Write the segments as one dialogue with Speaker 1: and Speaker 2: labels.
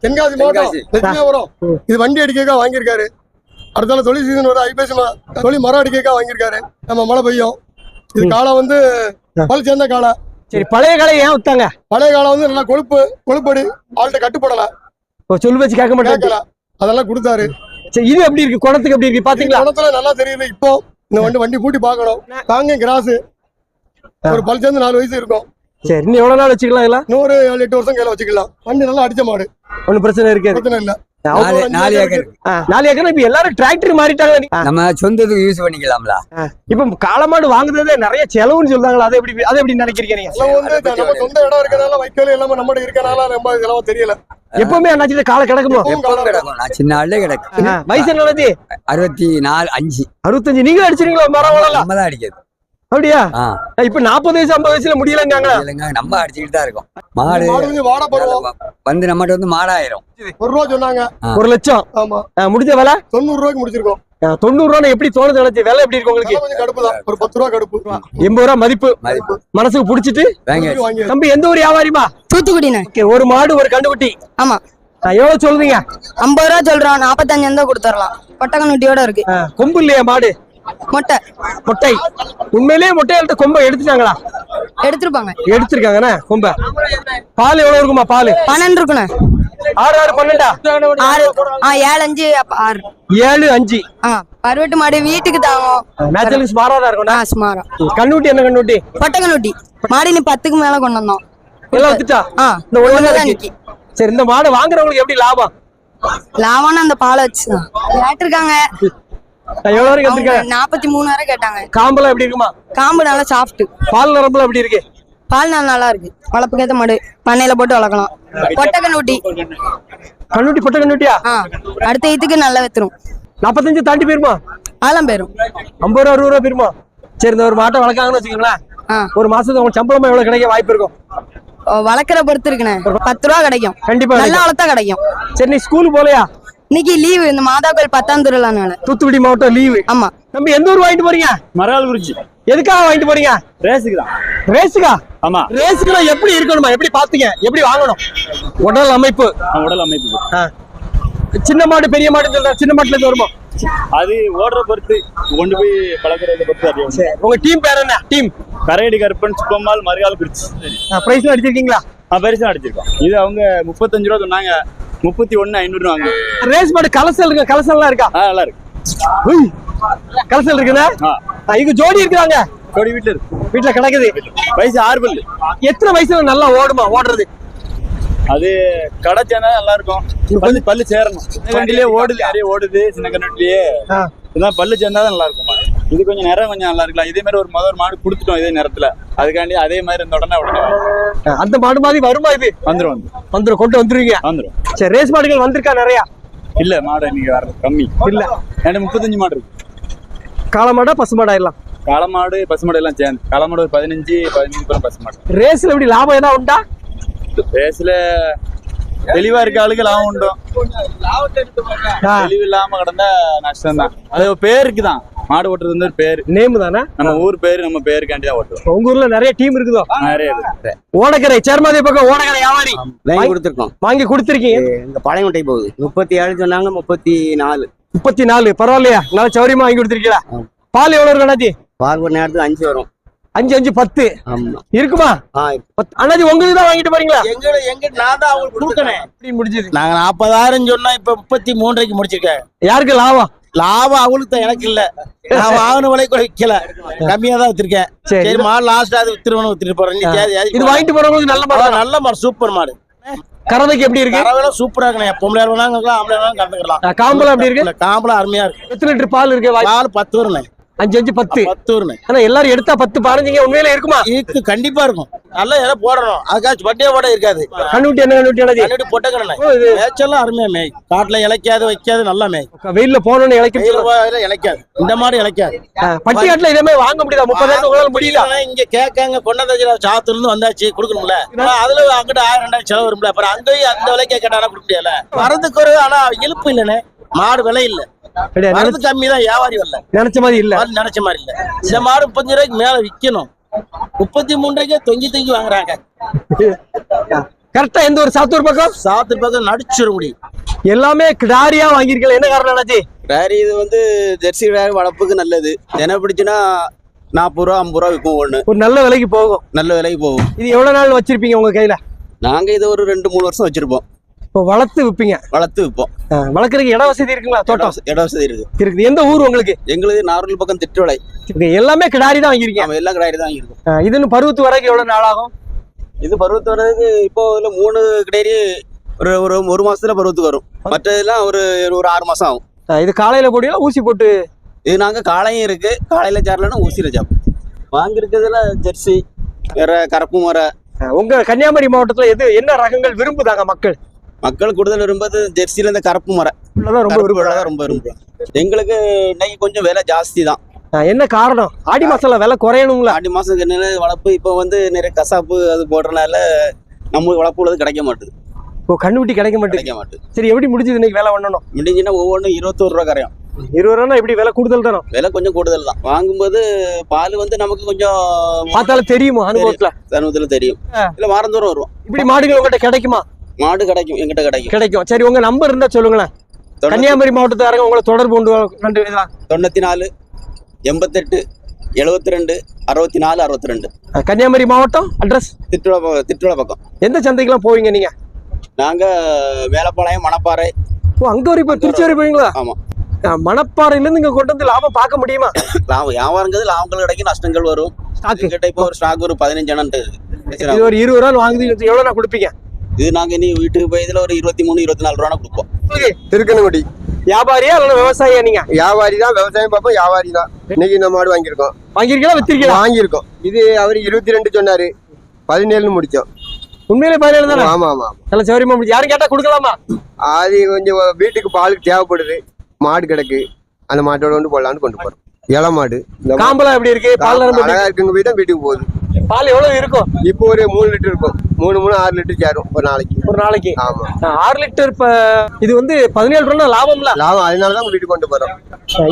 Speaker 1: தென்காசி மாவட்டம் லட்சுமிபுரம். இது வண்டி அடிக்க வாங்கியிருக்காரு. அடுத்தால தொழில் சீசன் வர ஐப்பசி தொழில் மரம் அடிக்க வாங்கியிருக்காரு. நம்ம மழை பெய்யும். இது காலம் வந்து பல் சேர்ந்த காலம்.
Speaker 2: சரி, பழைய காலை ஏன் வித்தாங்க?
Speaker 1: பழைய காலம் வந்து நல்லா கொழுப்படி ஆள்கிட்ட கட்டுப்படல,
Speaker 2: சொல்லு வச்சு கேட்க மாட்டேன்,
Speaker 1: அதெல்லாம் கொடுத்தாரு.
Speaker 2: சரி, இது எப்படி இருக்கு? குணத்துக்கு எப்படி இருக்கு பாத்தீங்களா?
Speaker 1: குணத்துல நல்லா தெரியுது. இப்போ இந்த வண்டி பூட்டி பாக்கணும். தாங்க கிராஸ் ஒரு பல் சேர்ந்து 4 வயசு இருக்கும்.
Speaker 2: சரி, இன்னும் எவ்வளவு நாள் வச்சுக்கலாம்? இல்ல
Speaker 1: 107-8 வருஷம் கையில வச்சுக்கலாம். வண்டி நல்லா அடிச்ச மாடு,
Speaker 2: ஒன்னும் பிரச்சனை இருக்காது.
Speaker 1: பிரச்சனை இல்ல.
Speaker 3: 4 ஏக்கர்.
Speaker 2: 4 ஏக்கர். இப்ப எல்லாரும் டிராக்டர் மாறிட்டாங்க.
Speaker 3: நம்ம சொந்தத்துக்கு யூஸ் பண்ணிக்கலாம்ல.
Speaker 2: இப்ப காளமாடு வாங்குறதே நிறைய செலவுன்னு சொல்றாங்களா? அதை எப்படி நினைக்கிறீங்க நீங்க?
Speaker 1: நம்ம சொந்த இடம் இருக்கனால வைக்கோல் எல்லாமே நம்ம இருக்கனால ரொம்ப இதெல்லாம் தெரியல.
Speaker 2: எப்பவுமே அண்ணாச்சி காலை கிடக்குமோ?
Speaker 3: கிடக்கும். நான் சின்ன ஆள்ல கிடக்கு.
Speaker 2: வயசு என்ன?
Speaker 3: 64,
Speaker 2: 65. நீங்க அடிச்சிருக்கீங்களா? மரம் வளரலாம்.
Speaker 3: நம்ம தான் அடிக்கிறது.
Speaker 2: அப்படியா? இப்ப 40 வயசு 50 வயசுல முடியலங்காங்களா?
Speaker 3: நம்ம அடிச்சுக்கிட்டு தான் இருக்கோம். மாடு வந்து நம்மகிட்ட வந்து மாடாயிரும்.
Speaker 1: 1 ரூபா சொன்னாங்க.
Speaker 2: 1 லட்சம்.
Speaker 1: ஆமா.
Speaker 2: முடிஞ்ச விலை
Speaker 1: 90 ரூபாய்க்கு முடிச்சிருக்கோம்.
Speaker 2: 90 ரூபா எப்படி தோணுது? நினைச்சு விலை எப்படி இருக்கு உங்களுக்கு?
Speaker 1: கொஞ்சம் கடுப்பு தான். ஒரு 10 ரூபா கடுப்பு.
Speaker 2: 80 ரூபா மதிப்பு மனசுக்கு பிடிச்சிட்டு தம்பி. எந்த ஒரு வியாபாரிமா?
Speaker 4: தூத்துக்குடிண்ணே.
Speaker 2: ஒரு மாடு ஒரு கண்டுக்குட்டி.
Speaker 4: ஆமா.
Speaker 2: எவ்வளவு சொல்றீங்க?
Speaker 4: 50 ரூபா சொல்றோம். 45 இருந்தா கொடுத்துடலாம். பட்டக்கண்ணுட்டியோட இருக்கு.
Speaker 2: கொம்பு இல்லையா மாடு? மொட்டை. உண்மையிலேயே மொட்டையாள்கிட்ட கொம்பை எடுத்துட்டாங்களா? எடுத்திருக்காங்கண்ணே கொம்ப. பால் எவ்வளவு இருக்குமா? பால்
Speaker 4: 12 இருக்குண்ணே.
Speaker 2: 6, 6, 12.
Speaker 4: 7, 5, 6.
Speaker 2: 7, 5.
Speaker 4: பருவட்டு மாடு வீட்டுக்கு தாங்கும்.
Speaker 2: நேச்சுரலி ஸ்மாரா இருக்கும்.
Speaker 4: ஸ்மாரா.
Speaker 2: கண்ணுட்டி என்ன கண்ணுட்டி?
Speaker 4: பட்டக்கண்ணுட்டி. மாடு நீ 10க்கு மேல கொண்டு வந்தோம்.
Speaker 2: எல்லாம் வித்துட்டா? இந்த ஒண்ணுதான் நிக்கி. சரி, இந்த மாடு வாங்குறவங்களுக்கு எப்படி லாபம்?
Speaker 4: லாபம்னா அந்த பாலை வச்சு கேட்டிருக்காங்க.
Speaker 2: எவ்வளவு வரைக்கும் கேட்டிருக்காங்க?
Speaker 4: 43 வரை கேட்டாங்க.
Speaker 2: காம்பெல்லாம் எப்படி இருக்குமா?
Speaker 4: காம்பு நல்லா சாஃப்ட்.
Speaker 2: பால் நரம்புலாம் எப்படி இருக்கு?
Speaker 4: பால் நல்லா இருக்கு. வளர்ப்புக்கு ஏத்த மாடு பண்ணையில போட்டு வளர்க்கலாம். பொட்டக்கண்ணுட்டி.
Speaker 2: பொட்டை கண்ணுட்டியா?
Speaker 4: அடுத்த இதுக்கு நல்லா வித்துரும்.
Speaker 2: 45 தாண்டி போயிருமா?
Speaker 4: அதெல்லாம் போயிரும்.
Speaker 2: 50 ரூபா 60 ரூபா போயிருமா? சரி, இந்த ஒரு மாட்டை வளர்க்காங்கன்னு வச்சுக்கோங்களேன். ஒரு மாசத்துக்கு உங்களுக்கு சம்பளமா எவ்வளவு கிடைக்க வாய்ப்பு இருக்கும்?
Speaker 4: வளர்க்குற பொறுத்து இருக்குண்ணே. 10 ரூபா கிடைக்கும்.
Speaker 2: கண்டிப்பா
Speaker 4: நல்லா வளர்த்தா கிடைக்கும்.
Speaker 2: சரி, நீ ஸ்கூல் போலையா?
Speaker 4: இன்னைக்கு லீவு. இந்த மாதா கோயில் 10ஆம் திருவிழானால.
Speaker 2: தூத்துக்குடி மாவட்டம் லீவு.
Speaker 4: ஆமா.
Speaker 2: தம்பி, எந்த ஊர் வாங்கிட்டு போறீங்க?
Speaker 5: மரகால்குறிச்சி.
Speaker 2: எதுக்காக வாங்கிட்டு போறீங்க?
Speaker 5: ரேஸுக்கு தான்.
Speaker 2: ரேஸுக்கா?
Speaker 5: ஆமா.
Speaker 2: ரேஸுக்குனா எப்படி இருக்கணுமா? எப்படி பாத்தீங்க? எப்படி வாங்கணும்? உடல் அமைப்பு. சின்ன மாடு பெரிய மாடு சொல்ற. சின்ன மாட்டுல இருந்து வருமா?
Speaker 5: அது ஓடுற பொறுத்து கொண்டு போய் பழக்கிறத பொறுத்து அது.
Speaker 2: உங்க டீம் பேர் என்ன? டீம்
Speaker 5: கரையடி கருப்பன் சுப்பம்மாள் மரகால்குறிச்சி.
Speaker 2: பிரைஸ் அடிச்சிருக்கீங்களா?
Speaker 5: பரிசு அடிச்சிருக்கோம். இது அவங்க 35 ரூபா சொன்னாங்க. 31,500 வாங்க.
Speaker 2: ரேஸ் மாடு கலசல் இருக்கு. கலசல்லாம் இருக்கா?
Speaker 5: நல்லா இருக்கு.
Speaker 2: கலசல் இருக்குதா? இங்க ஜோடி இருக்குறாங்க.
Speaker 5: ஜோடி வீட்டுல இருக்கு.
Speaker 2: வீட்டுல கிடக்குது.
Speaker 5: வயசு 6 பல்லு.
Speaker 2: எத்தனை வயசுல நல்லா ஓடுமா? ஓடுறது
Speaker 5: அது கடை சேர்ந்தா நல்லா இருக்கும். பல்லு சேரணும். வண்டியிலே ஓடுது, நிறைய ஓடுது. சின்ன கண்ணுட்டிலேயே இதான் பல்லு சேர்ந்தாதான் நல்லா இருக்கும். இது கொஞ்சம் நேரம் கொஞ்சம் நல்லா இருக்கலாம். இதே மாதிரி ஒரு மாடு கொடுத்துட்டோம் இதே நேரத்துல. அதுக்காண்டி அதே மாதிரி இருந்த உடனே
Speaker 2: அந்த மாடு மாதிரி வருமா? இது வந்துரும் கொண்டு வந்துருவீங்க. வந்துரும். சரி, ரேஸ் மாடுகள் வந்திருக்கா நிறையா?
Speaker 5: இல்ல, மாடு இன்னைக்கு வர்றது கம்மி. இல்ல, 35 மாடு இருக்கு.
Speaker 2: காளமாடா பசுமாடா? எல்லாம்
Speaker 5: காளமாடு பசுமாடு எல்லாம் சேர்ந்து. காளமாடு ஒரு 15 பசுமாடு.
Speaker 2: ரேஸ்ல எப்படி லாபம் ஏதாவது உண்டா?
Speaker 5: ரேஸ்ல தெளிவா இருக்க ஆளுக்கு லாபம் உண்டு. தெளிவு இல்லாம கிடந்தா நஷ்டம் தான். அது பேருக்கு தான். மாடு ஓட்டுறது வந்து பேரு, நேம் தானே. நம்ம ஊர் பேரு, நம்ம பேருக்காண்டி தான் ஓட்டுவோம்.
Speaker 2: உங்க ஊர்ல நிறைய டீம் இருக்குதோ?
Speaker 5: நிறைய இருக்கு.
Speaker 2: ஓடக்கரை சேர்மாதி பக்கம் ஓடக்கரை வியாபாரி
Speaker 3: வாங்கி கொடுத்துருக்கோம்.
Speaker 2: வாங்கி கொடுத்துருக்கீங்க.
Speaker 3: இந்த பழையமுட்டை போகுது. 37 சொன்னாங்க. 34.
Speaker 2: பரவாயில்லையா? நல்லா சௌரியமா வாங்கி கொடுத்துருக்கீங்களா? பால் எவ்வளவு இருக்கு அண்ணாச்சி?
Speaker 3: பால் ஒரு நேரத்துக்கு 5 வரும்.
Speaker 2: 5, 5, 10 இருக்குமா? அண்ணாச்சி உங்களுக்கு தான் வாங்கிட்டு போறீங்களா?
Speaker 6: எங்க நான் தான் அவங்களுக்கு கொடுக்கணும்.
Speaker 2: முடிஞ்சது.
Speaker 6: நாங்க 40,000 சொன்னா இப்ப 33 முடிச்சிருக்கேன்.
Speaker 2: யாருக்கு லாபம்?
Speaker 6: லாபம் அவங்களுக்கு தான், எனக்கு இல்ல. நான் வாங்கின விலை கூட விற்கல, கம்மியா தான் வித்திருக்கேன். சரி, மாடு லாஸ்ட் அது வித்துட்டு போறேன்.
Speaker 2: இது வாங்கிட்டு போறவங்களுக்கு நல்ல மாடு.
Speaker 6: நல்ல மாடு, சூப்பர் மாடு.
Speaker 2: கறவைக்கு எப்படி இருக்கு?
Speaker 6: கறவைலாம் சூப்பரா இருக்கு. பொம்பளை வேணாங்களா ஆம்பளை வேணாலும் கறந்துக்கலாம்.
Speaker 2: காம்பெல்லாம் எப்படி இருக்கு?
Speaker 6: காம்பெல்லாம் அருமையா இருக்கு.
Speaker 2: எத்தனை லிட்டர் பால் இருக்கு?
Speaker 6: பால் 10 வருண்ணே.
Speaker 2: 5, 5, 10
Speaker 6: வருண்ணே.
Speaker 2: ஆனா எல்லாரும் எடுத்தா 10, 15 உண்மையில இருக்குமா?
Speaker 6: இருக்கு, கண்டிப்பா இருக்கும். நல்லா எல்லாம் போடணும். அதுக்காச்சும் வட்டியா போட இருக்காது.
Speaker 2: கண்ணுட்டி என்ன கண்ணுட்டி?
Speaker 6: கண்ணுட்டி பொட்டை கண்ணு. மேய்ச்செல்லாம் அருமையா மேய். காட்டுல இழைக்காது வைக்காது, நல்லா மேய்.
Speaker 2: வெயில்ல போனோன்னு
Speaker 6: இழைக்காது. இந்த மாடு இழைக்காது.
Speaker 2: பட்டியாட்டுல இதே வாங்க முடியுதா? 30,000 உங்களால முடியல.
Speaker 6: இங்க கேட்காங்க, கொண்டாந்து சாத்துல இருந்து வந்தாச்சு கொடுக்கணும்ல. அதுல அங்கிட்ட 1000 2000 செலவு வரும்ல. அப்புறம் அங்கேயும் அந்த விலைக்கே கேட்டாலும் கொடுக்க முடியல. வரதுக்கு ஒரு ஆனா இழுப்பு இல்லைன்னு. மாடு விலை இல்ல, வரது கம்மி தான். வியாபாரி வரல.
Speaker 2: நினைச்ச மாதிரி இல்ல.
Speaker 6: நினைச்ச மாதிரி இல்ல. இந்த மாடு 35 ரூபாய்க்கு மேல விக்கணும். 33 ரூபாய்க்கு தொங்கி வாங்குறாங்க.
Speaker 2: கரெக்டா எந்த ஒரு சாத்தூர் பக்கம்
Speaker 6: சாத்தூர் பக்கம் நடிச்சிருமுடி.
Speaker 2: எல்லாமே கிடாரியா வாங்கியிருக்கீங்க, என்ன காரணம் அண்ணாச்சி?
Speaker 7: டேரி இது வந்து ஜெர்சி டேரி வளர்ப்புக்கு நல்லது. தினம் பிடிச்சுன்னா 40 ரூபா 50 ரூபா விற்கும் ஒண்ணு.
Speaker 2: ஒரு நல்ல விலைக்கு போகும்.
Speaker 7: நல்ல விலைக்கு போகும்.
Speaker 2: இது எவ்வளவு நாள் வச்சிருப்பீங்க உங்க கையில?
Speaker 7: நாங்க இது ஒரு 2-3 வருஷம் வச்சிருப்போம்.
Speaker 2: இப்போ வளர்த்து விற்பீங்க?
Speaker 7: வளர்த்து விற்போம்.
Speaker 2: வளர்க்கறதுக்கு இட வசதி இருக்குங்களா? தோட்டம்
Speaker 7: இட வசதி இருக்கு.
Speaker 2: இருக்குது. எந்த ஊர் உங்களுக்கு?
Speaker 7: எங்களுக்கு நார்மல் பக்கம் திட்டுவளை.
Speaker 2: எல்லாமே கிடாரி தான் வாங்கிருக்கீங்க?
Speaker 7: நம்ம எல்லாம் கிடாரி தான் இருக்கும்.
Speaker 2: இதுன்னு பருவத்து வரைக்கும் எவ்வளவு நாள் ஆகும்?
Speaker 7: இது பருவத்து வர்றதுக்கு இப்போ இதுல 3 கிடாரி ஒரு மாசத்துல பருவத்துக்கு வரும். மற்றதெல்லாம் ஒரு 6 மாசம் ஆகும்.
Speaker 2: இது காலையில போட்டீங்களா ஊசி போட்டு?
Speaker 7: இது நாங்க காலையும் இருக்கு, காலையில சேரலன்னா ஊசியில சாப்பிடும். வாங்கிருக்கிறதுல ஜெர்சி வேற கருப்பு முறை.
Speaker 2: உங்க கன்னியாகுமரி மாவட்டத்துல என்ன ரகங்கள் விரும்புதாங்க மக்கள்?
Speaker 7: மக்கள் கூடுதல் விரும்புறது ஜெர்சியில இந்த கருப்பு முறை
Speaker 2: ரொம்ப விரும்புறாங்க.
Speaker 7: ரொம்ப விரும்புறாங்க. எங்களுக்கு இன்னைக்கு கொஞ்சம் விலை ஜாஸ்தி தான்.
Speaker 2: என்ன காரணம்? ஆடி மாசம்ல விலை குறையணுங்களா?
Speaker 7: ஆடி மாசம் வளர்ப்பு இப்போ வந்து நிறைய கசாப்பு அது போடுறதுனால நம்ம வளர்ப்பு உள்ளது கிடைக்க மாட்டுது.
Speaker 2: இப்போ கண்ணுக்குட்டி கிடைக்க மாட்டேங்குது. சரி, எப்படி முடிஞ்சது இன்னைக்கு வேலை பண்ணணும்?
Speaker 7: முடிஞ்சுன்னா ஒவ்வொன்றும் 21 ரூபா கரையும்.
Speaker 2: 20 ரூபா எப்படி விலை கூடுதல் தானோ?
Speaker 7: விலை கொஞ்சம் கூடுதல் தான். வாங்கும்போது பால் வந்து நமக்கு கொஞ்சம்
Speaker 2: பார்த்தாலும் தெரியுமா?
Speaker 7: அனுபவத்துல தெரியும். இல்ல வாரம் தூரம் வரும்.
Speaker 2: இப்படி மாடுகள் உங்ககிட்ட கிடைக்குமா?
Speaker 7: மாடு கிடைக்கும், எங்கிட்ட கிடைக்கும்.
Speaker 2: சரி, உங்க நம்பர் இருந்தா சொல்லுங்களேன். கன்னியாகுமரி மாவட்டத்தாரங்க உங்களை தொடர்பு கொண்டு
Speaker 7: 94 88 72 64 62.
Speaker 2: கன்னியாகுமரி மாவட்டம். அட்ரஸ்
Speaker 7: திட்டுவளை பக்கம்.
Speaker 2: எந்த சந்தைக்கெல்லாம் போவீங்க நீங்க?
Speaker 7: நாங்க வேலப்பாளையம், மணப்பாறை.
Speaker 2: அங்க வரைக்கும் திருச்சி வரை போவீங்களா?
Speaker 7: ஆமா.
Speaker 2: மணப்பாறையில இருந்து இங்க கொண்டு வந்து லாபம் பார்க்க முடியுமா?
Speaker 7: வியாபாரங்கிறது லாபங்கள் கிடைக்கும், நஷ்டங்கள் வரும். கிட்ட இப்போ ஒரு ஸ்டாக் ஒரு 15
Speaker 2: இது ஒரு 20 ரூபா வாங்குது. எவ்வளவு நான் கொடுப்பீங்க?
Speaker 7: இது நாங்க இனி வீட்டுக்கு போய் இதுல ஒரு 23-24 ரூபா கொடுப்போம்.
Speaker 1: திருக்கணுங்குடி.
Speaker 2: வியாபாரியா இல்ல விவசாயியா? நீங்க
Speaker 1: வியாபாரி தான், விவசாயம் பார்ப்போம், வியாபாரி தான். இன்னைக்கு இந்த மாடு வாங்கியிருக்கோம்.
Speaker 2: வாங்கிருக்கீங்களா வித்திருக்கீங்களா?
Speaker 1: வாங்கியிருக்கோம். இது அவரு 22 சொன்னாரு, 17 முடிச்சோம்.
Speaker 2: உண்மையிலே 17 தானே?
Speaker 1: ஆமா ஆமா.
Speaker 2: நல்ல சௌரியமா முடிச்சு. யாரும் கேட்டா கொடுக்கலாமா?
Speaker 1: அது கொஞ்சம் வீட்டுக்கு பாலுக்கு தேவைப்படுது. மாடு கிடக்கு, அந்த மாட்டோட வந்து போடலான்னு கொண்டு போறோம். இள மாடு.
Speaker 2: காம்பெல்லாம் எப்படி இருக்கு? பால்
Speaker 1: அழகா இருக்குங்க. போய் தான் வீட்டுக்கு போகுது.
Speaker 2: பால் எவ்வளவு இருக்கும்?
Speaker 1: இப்போ ஒரு 3 லிட்டர் இருக்கும். 6 லிட்டர் சேரும் ஒரு நாளைக்கு. ஆமா.
Speaker 2: 6 லிட்டர். இப்ப இது வந்து 17 ரூபா லாபம்ல.
Speaker 1: லாபம். அதனாலதான் வீட்டுக்கு கொண்டு போறோம்.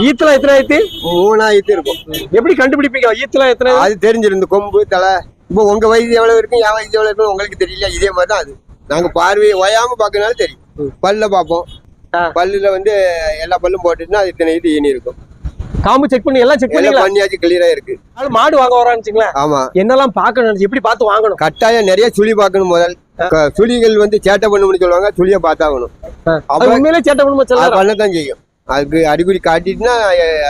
Speaker 2: ஈத்துல எத்தனை ஆயிரத்தி?
Speaker 1: 3 ஆயிரத்தி இருக்கும்.
Speaker 2: எப்படி கண்டுபிடிப்பீங்க ஈத்துல எத்தனை?
Speaker 1: அது தெரிஞ்சிருந்து கொம்பு தலை. இப்போ உங்க வயது எவ்வளவு இருக்கும், என் வயது எவ்வளவு இருக்கும் உங்களுக்கு தெரியல. இதே மாதிரிதான் அது. நாங்க பார்வையை ஓயாம பாக்கனால தெரியும். பல்ல பாப்போம். பல்லுல வந்து எல்லா பல்லும் போட்டுட்டுனா அது இத்தனை இது ஈனி இருக்கும்.
Speaker 2: காம்பு செக் பண்ணி எல்லாம் செக்
Speaker 1: பண்ணியாச்சு, கிளியரா இருக்கு.
Speaker 2: மாடு வாங்க வரான்னு.
Speaker 1: ஆமா.
Speaker 2: என்னெல்லாம் பாக்கணும், எப்படி பார்த்து வாங்கணும்?
Speaker 1: கட்டாயம் நிறைய சுழி பாக்கணும். முதல் சுழிகள் வந்து சேட்டை பண்ணும்னு சொல்லுவாங்க. சுழிய பார்த்தாகணும்.
Speaker 2: உண்மையிலே சேட்டை பண்ணும்
Speaker 1: பண்ணத்தான் செய்யும். அதுக்கு அறிகுறி காட்டிட்டுனா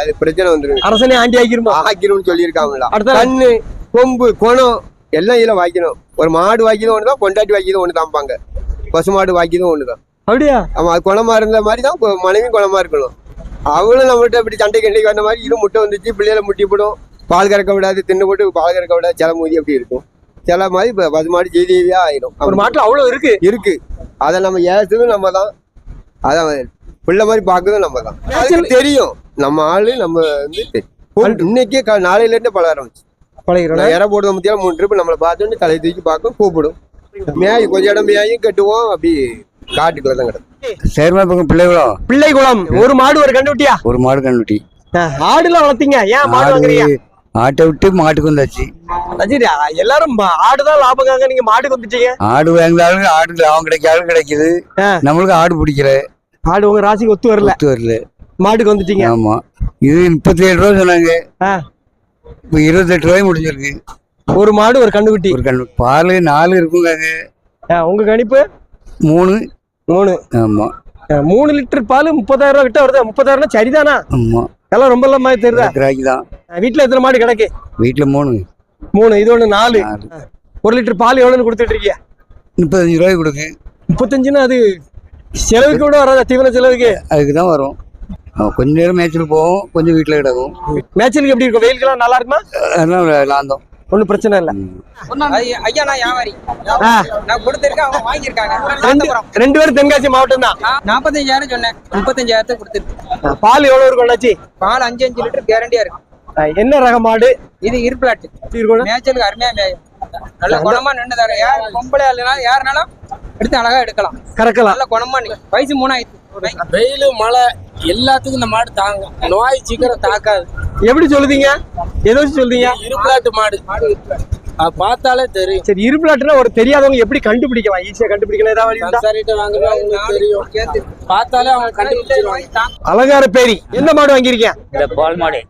Speaker 1: அது பிரச்சனை வந்துடும்.
Speaker 2: அரசனே ஆண்டி
Speaker 1: ஆக்கிரும் சொல்லியிருக்காங்களா. கண்ணு, கொம்பு, குணம் எல்லாம் இதுல வாய்க்கணும். ஒரு மாடு வாய்க்கணும் ஒண்ணுதான், பொண்டாட்டி வாய்க்கணும் ஒண்ணு தான்பாங்க. பசு மாடு வாய்க்கணும் ஒண்ணுதான்.
Speaker 2: அப்படியா?
Speaker 1: ஆமா. அது குணமா இருந்த மாதிரி தான் மனைவி குணமா இருக்கணும். அவளும் நம்மகிட்ட இப்படி சண்டை கண்டைக்கு வந்த மாதிரி இது முட்டை வந்துச்சு, பிள்ளைகளை முட்டி போடும், பால் கறக்க விடாது, தின்னு போட்டு பால் கறக்க விடாது, சில மூதி அப்படி இருக்கும். சில மாதிரி இப்ப பசு மாடு ஜெய்தியா ஆயிடும்.
Speaker 2: ஒரு மாட்டுல அவ்வளவு இருக்கு.
Speaker 1: அதை நம்ம ஏசுதும் நம்ம தான், அதான் பிள்ளை மாதிரி பாக்குறதும் நம்ம தான். அதுக்கு தெரியும் நம்ம ஆளு. நம்ம வந்து இன்னைக்கே நாளையில இருந்து பழக ஆரம்பிச்சு. இற போடுற முத்தியா 3 ட்ரிப் நம்மளை பார்த்தோன்னு தலையை தூக்கி பார்க்கும், கூப்பிடும். மேய் கொஞ்சம் இடம் மேயும் கட்டுவோம். அப்படி காட்டுக்குள்ள தான் கிடக்கும்.
Speaker 3: சேர்மா பக்கம்
Speaker 2: பிள்ளைகுளம். ஒரு மாடு ஒரு கண்டுட்டியா?
Speaker 3: ஒரு மாடு கண்டுட்டி.
Speaker 2: ஆடுலாம் வளர்த்தீங்க, ஏன் மாடு வாங்குறீங்க?
Speaker 3: ஆட்டை விட்டு மாட்டுக்கு வந்தாச்சு.
Speaker 2: எல்லாரும் ஆடுதான் லாபங்க, நீங்க மாட்டுக்கு வந்துட்டீங்க.
Speaker 3: ஆடு வாங்கினாலும் ஆடு லாபம் கிடைக்காலும் கிடைக்குது. நம்மளுக்கு ஆடு பிடிக்கல.
Speaker 2: ஆடு உங்க ராசிக்கு ஒத்து வரல. மாட்டுக்கு வந்துட்டீங்க.
Speaker 3: ஆமா. இது 37 ரூபா சொன்னாங்க. இப்ப 28 ரூபாய் முடிஞ்சிருக்கு.
Speaker 2: ஒரு மாடு ஒரு கண்டுக்குட்டி.
Speaker 3: பால் 4 இருக்குங்க.
Speaker 2: உங்க கணிப்பு
Speaker 3: 3. ஆமா.
Speaker 2: 3 லிட்டர் பால் 30,000 ரூபா கிட்ட வருது. 30,000 சரிதானா?
Speaker 3: ஆமா.
Speaker 2: எல்லாம் ரொம்ப மாதிரி தெரியுதா?
Speaker 3: கிராக்கிதான்.
Speaker 2: வீட்டுல எத்தனை மாடு கிடக்கு?
Speaker 3: வீட்டுல 3.
Speaker 2: இது ஒண்ணு 4. 1 லிட்டர் பால் எவ்வளவுன்னு கொடுத்துட்டு இருக்கீங்க?
Speaker 3: 35 ரூபாய் கொடுக்கு.
Speaker 2: 35ன்னா அது செலவுக்கு கூட வராதா? தீவன செலவுக்கு
Speaker 3: அதுக்குதான் வரும். கொஞ்ச நேரம் மேய்ச்சல் போகும், கொஞ்சம் வீட்டுல கிடக்கும்.
Speaker 2: மேய்ச்சலுக்கு எப்படி இருக்கும்? வெயிலுக்குலாம் நல்லா இருக்குமா?
Speaker 3: அதெல்லாம் லாந்தம்,
Speaker 2: ஒன்னும் பிரச்சனை இல்ல.
Speaker 8: ஐயா நான் வியாபாரி, நான் கொடுத்திருக்கேன், அவங்க வாங்கியிருக்காங்க.
Speaker 2: 2 பேரும் தென்காசி மாவட்டம் தான்.
Speaker 8: 45,000 சொன்னேன், 35,000 கொடுத்துருக்கு.
Speaker 2: பால் எவ்வளவு இருக்கும் அண்ணாச்சி?
Speaker 8: பால் 5 லிட்டர் கேரண்டியா இருக்கு.
Speaker 2: என்ன ரக மாடு
Speaker 8: இது? இருப்பிளாட்டு. மேய்ச்சலுக்கு அருமையா மேயும், நல்ல குணமா நின்று தர. யார் பொம்பளை இல்லைனாலும் யாருனாலும் எடுத்து அழகா எடுக்கலாம், கறக்கலாம். நல்ல குணமா நிற்கும். வயசு 3 ஆயிடுச்சு.
Speaker 6: வெயில் மழை எல்லாத்துக்கும் இந்த மாடு தாங்க, நோய் சீக்கிரம் தாக்காது.
Speaker 2: எப்படி சொல்லுதீங்க? எதை வச்சு சொல்றீங்க?
Speaker 6: இருப்பிளாட்டு மாடு. அது பார்த்தாலே தெரியும்.
Speaker 2: சரி, இருப்பிலாட்டுனா ஒரு தெரியாதவங்க எப்படி கண்டுபிடிக்கலாம்? ஈஸியா கண்டுபிடிக்கலாம் ஏதாவது வழி உண்டா?
Speaker 6: சரிட்டு வாங்குறவங்க அவங்களுக்கு தெரியும். பார்த்தாலே அவங்க கண்டுபிடிச்சிருவாங்க.
Speaker 2: அலங்கார பேரி என்ன மாடு வாங்கியிருக்கீங்க?
Speaker 9: இந்த பால் மாடு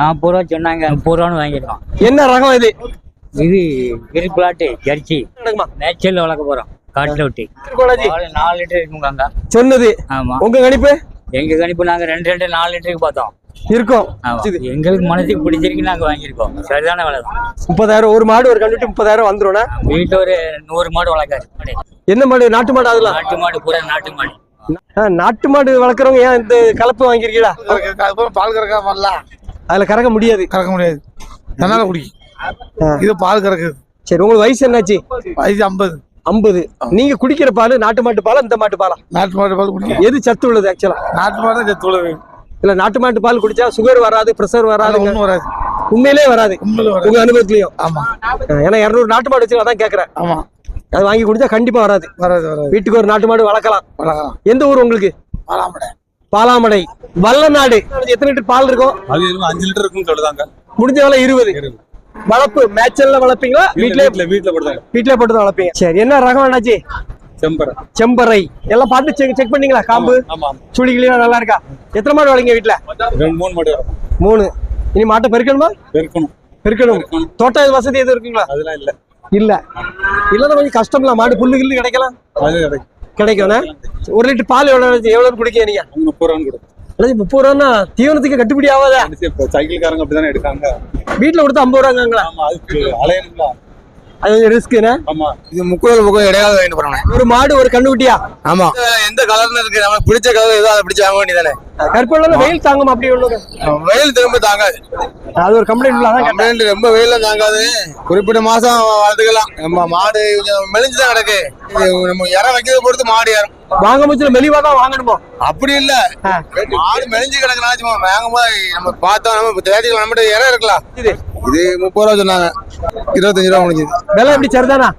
Speaker 9: 40 ரூபா சொன்னாங்க, 30 ரூபான்னு வாங்கிருக்கோம்.
Speaker 2: என்ன ரகம் இது?
Speaker 9: இது இருப்பிலாட்டு ஜெர்சி
Speaker 2: நடக்குமா?
Speaker 9: நேச்சர்ல வளர்க்க போறோம், காட்டுல விட்டு.
Speaker 2: கோலாஜி
Speaker 9: 4 லிட்டர் இருக்குங்க அங்க.
Speaker 2: சொன்னது.
Speaker 9: ஆமா,
Speaker 2: உங்க கணிப்பு?
Speaker 9: எங்க கணிப்பு நாங்க 4 லிட்டருக்கு பார்த்தோம்.
Speaker 2: இருக்கும்.
Speaker 9: ஆமா, எங்களுக்கு மனசுக்கு பிடிச்சிருக்கு நாங்க வாங்கியிருக்கோம். சரிதான விலை தான்.
Speaker 2: 30,000 ஒரு மாடு ஒரு கண்டுட்டு 30,000 வந்துரும்.
Speaker 9: வீட்டுல ஒரு 100 மாடு வளர்க்காரு.
Speaker 2: என்ன மாடு? நாட்டு மாடு? அதெல்லாம்
Speaker 9: நாட்டு மாடு, பூரா நாட்டு மாடு.
Speaker 2: நாட்டு மாடு வளர்க்குறவங்க ஏன் இந்த கலப்பு வாங்கிருக்கீங்களா?
Speaker 6: பால் கறக்க வரலாம்,
Speaker 2: அதுல கறக்க முடியாது.
Speaker 6: கறக்க முடியாது, தன்னால குடிக்கும். இது பால் கறக்குது.
Speaker 2: சரி, உங்களுக்கு வயசு என்னாச்சு?
Speaker 6: வயசு 50.
Speaker 2: 50. நீங்க குடிக்கிற பால் நாட்டு மாட்டு பாலா இந்த மாட்டு பாலா?
Speaker 6: நாட்டு மாட்டு பால் குடிக்கும்.
Speaker 2: எது சத்து உள்ளது ஆக்சுவலா?
Speaker 6: நாட்டு மாடு தான் சத்து உள்ளது.
Speaker 2: இல்ல, நாட்டு மாட்டு பால் குடிச்சா சுகர் வராது, பிரஷர் வராது,
Speaker 6: ஒன்றும் வராது.
Speaker 2: உண்மையிலே வராது உங்க அனுபவத்திலயும்?
Speaker 6: ஆமா.
Speaker 2: ஏன்னா 200 நாட்டு மாடு வச்சு அதான் கேக்குறேன்.
Speaker 6: ஆமா,
Speaker 2: அது வாங்கி குடிச்சா கண்டிப்பா வராது.
Speaker 6: வராது வராது.
Speaker 2: வீட்டுக்கு ஒரு நாட்டு மாடு வளர்க்கலாம்.
Speaker 6: வளர்க்கலாம்.
Speaker 2: எந்த ஊர் உங்களுக்கு?
Speaker 6: பாலாமடை.
Speaker 2: பாலாமடை வல்லநாடு. எத்தனை லிட்டர் பால் இருக்கும்?
Speaker 5: அது 5 லிட்டர் இருக்குன்னு சொல்லுதாங்க.
Speaker 2: முடிஞ்ச வேலை 20. வளர்ப்பு மேட்சல்ல வளர்ப்பீங்களா? வீட்ல
Speaker 5: போடுறாங்க.
Speaker 2: வீட்ல போட்டு தான் வளர்ப்பீங்க. சரி, என்ன ரகம் என்னாச்சு? செம்பரை. எல்லாம் பார்த்து செக் பண்ணீங்களா? காம்பு சுழிகளா நல்லா இருக்கா? எத்தனை மாடு வளர்ங்க வீட்டுல?
Speaker 5: 2-3 மாடு.
Speaker 2: 3. இனி மாட்டை பெருக்கணுமா? பெருக்கணும். தோட்டம் வசதி எதுவும் இருக்குங்களா?
Speaker 5: அதெல்லாம் இல்ல.
Speaker 2: இல்லன்னா கொஞ்சம் கஷ்டம்ல. மாடு புல்லு கில்லு கிடைக்கலாம். கிடைக்கும். 1 லிட்டர் பால் எவ்வளவு குடிக்க நீங்க?
Speaker 5: 30 ரூபான்னு கொடுக்கும்.
Speaker 2: 30 ரூபான்னா தீவனத்துக்கு கட்டுப்படி ஆகாதா?
Speaker 5: சைக்கிள்காரங்க அப்படிதானே எடுக்காங்க.
Speaker 2: வீட்டுல கொடுத்து 50 ரூபாங்களா?
Speaker 5: ஆமா, அதுக்கு அலையணுங்களா?
Speaker 2: அது ரிஸ்க்குண்ணே.
Speaker 5: ஆமா,
Speaker 7: இது முக்குளல் பக்கம் இடையாவது வாங்கிட்டு போறாங்க.
Speaker 2: ஒரு மாடு ஒரு கண்ணுக்குட்டியா?
Speaker 7: ஆமா. எந்த கலர்னு இருக்கு, நமக்கு பிடிச்ச கலர் ஏதோ அதை பிடிச்சு வாங்க வேண்டியதானே.
Speaker 2: கருப்புல வெயில் தாங்கும் அப்படி உள்ளது.
Speaker 7: வெயில் திரும்ப தாங்காது.
Speaker 2: அது ஒரு கம்ப்ளைண்ட்.
Speaker 7: கம்ப்ளைண்ட் ரொம்ப வெயில தாங்காது. குறிப்பிட்ட மாசம் வளர்த்துக்கலாம். நம்ம மாடு கொஞ்சம் மெலிஞ்சுதான் கிடக்கு. நம்ம இற வைக்கிறத பொறுத்து மாடு ஏறும்.
Speaker 2: வாங்க முச்சுல மெலிவா தான் வாங்கணுமோ?
Speaker 7: அப்படி இல்ல, மாடு மெலிஞ்சு கிடக்குனாச்சும் வாங்கும் போது நம்ம பார்த்தோம். நம்ம தேடிக்கலாம், நம்மகிட்ட இற இருக்கலாம். இது 30 ரூபா சொன்னாங்க, 25 ரூபா முடிஞ்சது.
Speaker 2: விலை எப்படி சரிதானா?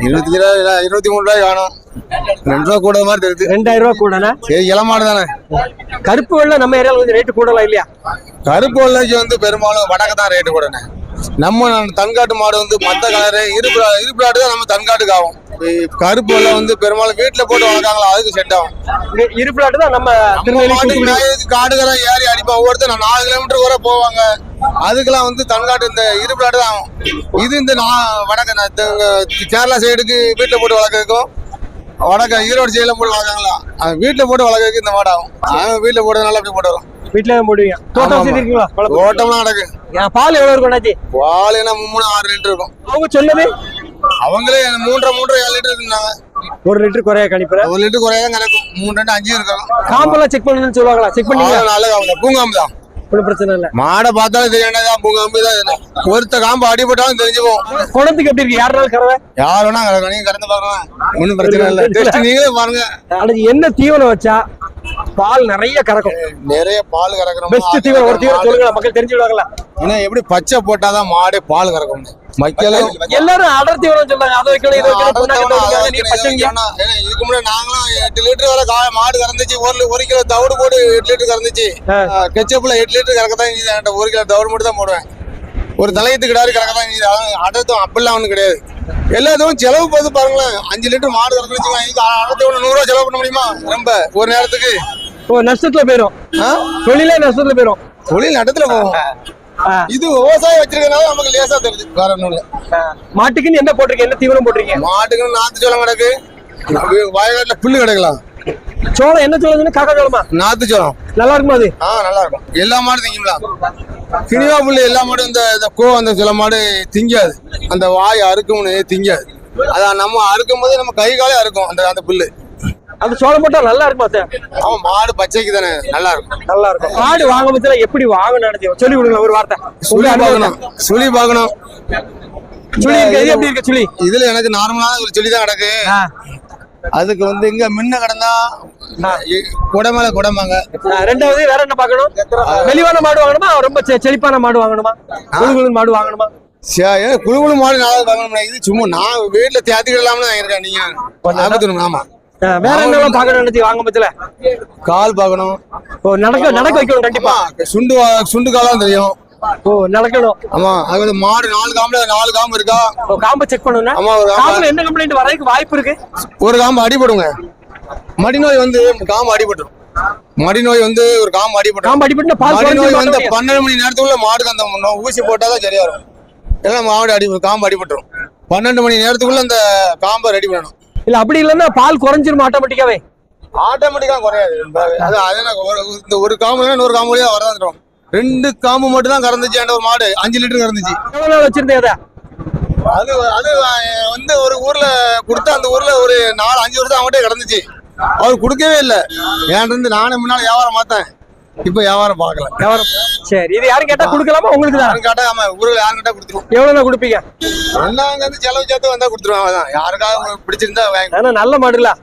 Speaker 7: 25 ரூபா 23 ரூபாய் காணும். 2 ரூபா கூட மாதிரி தெரியுது.
Speaker 2: 2000 ரூபா கூடனா?
Speaker 7: சரி, இளமாடு தானே.
Speaker 2: கருப்பு வெள்ளை நம்ம ஏரியால கொஞ்சம் ரேட்டு கூடலாம் இல்லையா?
Speaker 7: கருப்பு வெள்ளைக்கு வந்து பெரும்பாலும் வடக்கு தான் ரேட்டு கூடனே. நம்ம தன்காட்டு மாடு வந்து மத்த கலரு இருப்பிலாட்டு தான் நம்ம தன்காட்டுக்கு ஆகும். கருப்பு வெள்ளை வந்து பெரும்பாலும் வீட்டுல போட்டு வளர்க்காங்களா, அதுக்கு செட் ஆகும்.
Speaker 2: இருப்பிலாட்டு தான் நம்ம
Speaker 7: காடுகளாம் ஏறி அடிப்பா. ஒவ்வொருத்தர் 4 கிலோமீட்டர் வரை போவாங்க. அதுக்கெல்லாம் வந்து தன்காட்டு இந்த இருப்பிலாட்டு தான் ஆகும். இது இந்த வடக்கு கேரளா சைடுக்கு வீட்டுல போட்டு வளர்க்கறதுக்கும், வடக்க ஈரோடு சைடுல போட்டு வளர்க்காங்களா, வீட்டுல போட்டு வளர்க்கறதுக்கு இந்த மாடு ஆகும். வீட்டுல போடுறதுனால அப்படி போட்டு வரும்.
Speaker 2: வீட்டுல போடுவீங்க? தோட்டம் வசதி இருக்குங்களா?
Speaker 7: தோட்டம்லாம் நடக்கு.
Speaker 2: பால் எவ்வளவு இருக்கும்?
Speaker 7: பால் என்ன 3-6 லிட்டர் இருக்கும்.
Speaker 2: அவங்க சொன்னது
Speaker 7: அவங்களே 3.5-7 லிட்டர் இருந்தாங்க.
Speaker 2: 1 லிட்டர் குறைய கணிப்புற.
Speaker 7: 1 லிட்டர் குறையா தான் கணக்கும். 3-5 இருக்கும்.
Speaker 2: காம்பெல்லாம் செக் பண்ணணும்னு சொல்லுவாங்களா? செக் பண்ணீங்களா?
Speaker 7: நல்ல காம்பு, பூங்காம்பு தான்.
Speaker 2: ஒன்றும் பிரச்சனை இல்லை.
Speaker 7: மாடை பார்த்தாலும் தெரியாதான் பூங்காம்பு தான். ஒருத்த காம்பு அடிபட்டாலும் தெரிஞ்சுப்போம்.
Speaker 2: குணத்துக்கு எப்படி இருக்கு? யாருனாலும் கறவை?
Speaker 7: யார் வேணா கறக்க, நீங்க கறந்து பாக்கலாம், ஒன்றும் பிரச்சனை இல்லை. டெஸ்ட் நீங்களே பாருங்க.
Speaker 2: அதுக்கு என்ன தீவனம் வச்சா பால் நிறைய கறக்கும்?
Speaker 7: நிறைய பால் கறக்கணும்.
Speaker 2: பெஸ்ட் தீவனம் ஒரு தீவனம் சொல்லுங்க, மக்கள் தெரிஞ்சுடுவாங்களா?
Speaker 7: ஏன்னா எப்படி பச்சை போட்டாதான் மாடே பால் கறக்கும்.
Speaker 2: எல்லாரும் அடர் தீவனம் சொல்றாங்க, அதை வைக்கணும் இதை வைக்கணும்.
Speaker 7: இதுக்கு முன்னாடி நாங்களும் 8 லிட்டர் வரை மாடு கறந்துச்சு. 1 கிலோ தவிடு போட்டு 8 லிட்டர் கறந்துச்சு. கெச்சப்ல 8 லிட்டர் கறக்கத்தான் 1 கிலோ தவிடு மட்டும் தான் போடுவேன். ஒரு தலையத்துக்கு கிடாரு கறக்கத்தான். அடர்த்தம் அப்படிலாம் ஒன்றும் கிடையாது. எல்லாத்துக்கும் செலவு பார்த்து பாருங்களேன். 5 லிட்டர் மாடு கறக்கணும், அடர்த்தி 100 ரூபா செலவு பண்ண முடியுமா? ரொம்ப ஒரு நேரத்துக்கு
Speaker 2: நஷ்டத்துல போயிடும். தொழிலே நஷ்டத்துல போயிடும்.
Speaker 7: தொழில் நடத்துல போகும். இது விவசாயம் வச்சிருக்கனால நமக்கு லேசா தெரியுது. வேற ஒண்ணும் இல்ல.
Speaker 2: மாட்டுக்குன்னு என்ன போட்டிருக்கீங்க? என்ன தீவனம் போட்டிருக்கீங்க?
Speaker 7: மாட்டுக்குன்னு நாத்து சோளம் கிடக்கு. வயக்காட்டுல புல்லு கிடக்கலாம்.
Speaker 2: சோளம் என்ன சோளம்? காக்கா சோளமா?
Speaker 7: நாத்து சோளம்
Speaker 2: நல்லா இருக்குமா அது?
Speaker 7: நல்லா இருக்கும். எல்லா மாடும் திங்கலாம். கிணிவா புல்லு எல்லா மாடும் இந்த அந்த சில மாடு திங்காது. அந்த வாய் அறுக்கும்னு திங்காது. அதான் நம்ம அறுக்கும் போது நம்ம கை காலே அறுக்கும் அந்த புல்லு.
Speaker 2: அந்த சோளம் போட்டா நல்லா இருக்குமா சார்?
Speaker 7: ஆமா, மாடு பச்சைக்கு தானே நல்லா இருக்கும்.
Speaker 2: நல்லா இருக்கும். மாடு வாங்க பட்சத்துல எப்படி வாங்கணும் நினைச்சு சொல்லி கொடுங்க ஒரு வார்த்தை.
Speaker 7: சுழி பார்க்கணும். சுழி பார்க்கணும்.
Speaker 2: சுழி இருக்கு எப்படி இருக்கு? சுழி
Speaker 7: இதுல எனக்கு நார்மலான ஒரு சுழி தான் கிடக்கு. அதுக்கு வந்து இங்க முன்ன கிடந்தா குடமேல குடமாங்க.
Speaker 2: ரெண்டாவது வேற என்ன பார்க்கணும்? வெளிவான மாடு வாங்கணுமா, ரொம்ப செழிப்பான மாடு வாங்கணுமா, குழுகுழு மாடு வாங்கணுமா?
Speaker 7: குழுகுழு மாடு நாளாவது வாங்கணும். இது சும்மா நான் வீட்டுல தேத்திக்கிடலாம்னு வாங்கிருக்கேன். நீங்க ஆமா.
Speaker 2: வேற என்னெல்லாம் பார்க்கணும் நினைச்சு வாங்க பட்சத்துல?
Speaker 7: கால் பார்க்கணும்.
Speaker 2: நடக்க வைக்கணும் கண்டிப்பா.
Speaker 7: சுண்டு காலம் தெரியும்.
Speaker 2: ஓ நடக்கணும்.
Speaker 7: ஆமா அது வந்து மாடு 4 காம்பு இருக்கா,
Speaker 2: காம்பை செக் பண்ணணும்.
Speaker 7: ஆமா ஒரு
Speaker 2: காம்புல என்ன கம்ப்ளைண்ட் வரதுக்கு வாய்ப்பு இருக்கு?
Speaker 7: ஒரு காம்பு அடிபடுங்க. மடிநோய் வந்து காம்பு அடிபட்டுரும். மடிநோய் வந்து ஒரு காம்பு அடிபட்டுரும்.
Speaker 2: காம்பு அடிபட்டு பால்
Speaker 7: மடிநோய் வந்து 12 மணி நேரத்துக்குள்ள மாடுக்கு அந்த ஊசி போட்டாதான் சரியா இருக்கும். எல்லாம் மாடு காம்பு அடிபட்டுரும். 12 மணி நேரத்துக்குள்ள அந்த காம்பை ரெடி பண்ணணும்.
Speaker 2: இல்ல அப்படி இல்லன்னா பால் குறைஞ்சிரும் ஆட்டோமேட்டிக்காவே.
Speaker 7: ஆட்டோமேட்டிக்கா குறையாது. இந்த ஒரு காம்புல இன்னொரு காம்புலயே வரதான். 2 காம்பு மட்டும் தான் கறந்துச்சு. ஒரு மாடு 5 லிட்டர் கறந்துச்சு.
Speaker 2: எவ்வளவு நாள் வச்சிருந்தேன்?
Speaker 7: அது அது வந்து ஒரு ஊர்ல கொடுத்து அந்த ஊர்ல ஒரு 4-5 வருஷம் அவங்ககிட்ட கிடந்துச்சு. அவர் கொடுக்கவே இல்லை. ஏன்றது நானே முன்னால வியாபாரம் பார்த்தேன். இப்ப வியாபாரம் பார்க்கல.
Speaker 2: வியாபாரம் சரி. இது யாரும் கேட்டா கொடுக்கலாமா? உங்களுக்கு தான்
Speaker 7: கேட்டா ஆமா ஊர்ல யாரும் கேட்டா கொடுத்துருவோம்.
Speaker 2: எவ்வளவு கொடுப்பீங்க?
Speaker 7: எல்லாம் வந்து செலவு சேர்த்து வந்தா கொடுத்துருவாங்க. தான் யாருக்காவது பிடிச்சிருந்தா வாங்க.
Speaker 2: நல்ல மாடுங்களா?